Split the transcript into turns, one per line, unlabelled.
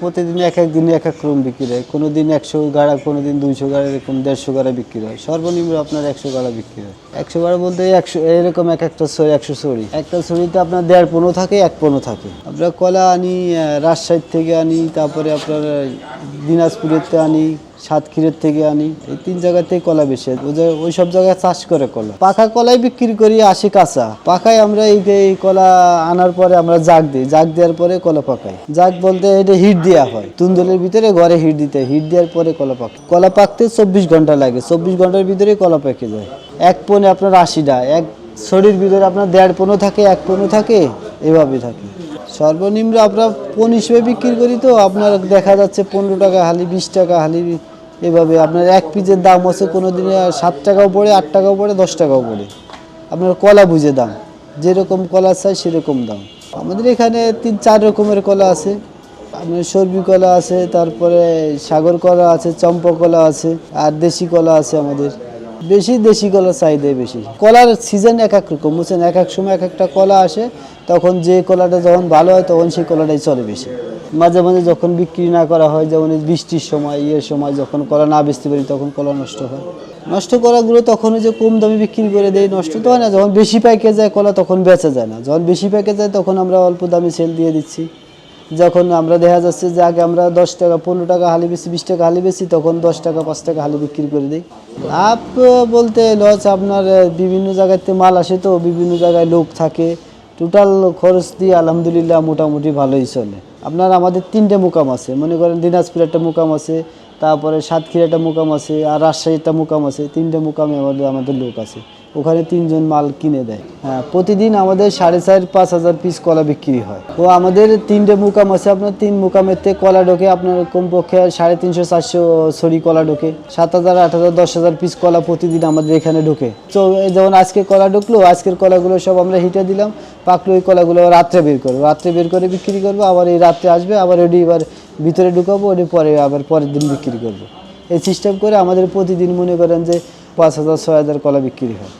প্রতিদিন এক এক দিনে এক এক রকম বিক্রি হয়। কোনো দিন 100 গাড়া, কোনো দিন 200 গাড়া, এরকম 150 গাড়া বিক্রি হয়। সর্বনিম্ন আপনার 100 গাড়া বিক্রি হয়। 100 গাড়া বলতে 100 এরকম এক একটা 100 ছড়ি। একটা ছড়িতে আপনার 1.5 পনো থাকে, 1 পনো থাকে। আমরা কলা আনি রাজশাহী থেকে আনি, তারপরে আপনার দিনাজপুরের থেকে আনি, সাতক্ষীরের থেকে আনি। এই 3 জায়গা থেকে কলা বেশি ওই সব জায়গায় চাষ করে কলা। পাকা কলাই বিক্রি করি, আসি কাঁচা। পাকায় আমরা এই কলা আনার পরে আমরা জাগ দিই, জাগ দেওয়ার পরে কলা পাকাই। জাগ বলতে এটা হিট দেওয়া হয়, তুন্দলের ভিতরে ঘরে হিট দিতে হয়। হিট দেওয়ার পরে কলা পাকে। কলা পাকতে 24 ঘন্টা লাগে। 24 ঘন্টার ভিতরে কলা পেকে যায়। 1 পনে আপনার 80টা, এক ছড়ির ভিতরে আপনার 1.5 পনো থাকে, 1 পনো থাকে, এভাবে থাকে। সর্বনিম্ন আমরা পণ হিসেবে বিক্রি করি, তো আপনার দেখা যাচ্ছে 15 টাকা হালি, 20 টাকা হালি, এভাবে আপনার এক পিসের দাম আছে কোনো দিনে 7 টাকাও পড়ে, 8 টাকাও পড়ে, 10 টাকাও পড়ে। আপনার কলা বুঝে দাম, যেরকম কলা চাই সেরকম দাম। আমাদের এখানে 3-4 রকমের কলা আছে। আপনার সর্বি কলা আছে, তারপরে সাগর কলা আছে, চম্পা কলা আছে, আর দেশি কলা আছে আমাদের। বেশি দেশি কলার চাহিদা বেশি। কলার সিজন এক এক রকম, বুঝছেন। এক এক সময় এক একটা কলা আসে, তখন যে কলাটা যখন ভালো হয় তখন সেই কলাটাই চলে বেশি। মাঝে মাঝে যখন বিক্রি না করা হয়, যেমন বৃষ্টির সময়, সময় যখন কলা না বেচতে পারি তখন কলা নষ্ট হয়। নষ্ট কলাগুলো তখন যে কম দামে বিক্রি করে দেয়, নষ্ট তো হয় না। যখন বেশি পাইকে যায় কলা তখন বেচা যায় না। যখন বেশি পাইকে যায় তখন আমরা অল্প দামে সেল দিয়ে দিচ্ছি। যখন আমরা দেখা যাচ্ছে যে আগে আমরা 10 টাকা 15 টাকা হালি বেশি, 20 টাকা হালি বেশি, তখন 10 টাকা 5 টাকা হালি বিক্রি করে দিই। লাভ বলতে লস আপনার বিভিন্ন জায়গাতে মাল আসে, তো বিভিন্ন জায়গায় লোক থাকে। টোটাল খরচ দিয়ে আলহামদুলিল্লাহ মোটামুটি ভালোই চলে। আপনার আমাদের 3টে মোকাম আছে, মনে করেন দিনাজপুর একটা মোকাম আছে, তারপরে সাতক্ষীরা একটা মোকাম আছে, আর রাজশাহী একটা মোকাম আছে। 3টে মোকামে আমাদের লোক আছে, ওখানে 3 জন মাল কিনে দেয়। হ্যাঁ, প্রতিদিন আমাদের 4,500-5 হাজার পিস কলা বিক্রি হয়। তো আমাদের 3টে মোকাম আছে, আপনার 3 মোকামের থেকে কলা ঢোকে আপনার কমপক্ষে 350-400 ছড়ি কলা ঢোকে। 7,000, 8,000, 10,000 পিস কলা প্রতিদিন আমাদের এখানে ঢোকে। তো যেমন আজকে কলা ঢুকলো, আজকের কলাগুলো সব আমরা হিটে দিলাম, পাকলো। ওই কলাগুলো রাত্রে বের করবো, রাত্রে বের করে বিক্রি করবো। আবার এই রাত্রে আসবে, আবার ওটি এবার ভিতরে ঢুকাবো, ওটি পরে আবার পরের দিন বিক্রি করবো। এই সিস্টেম করে আমাদের প্রতিদিন মনে করেন যে 5,000-6,000 কলা বিক্রি হয়।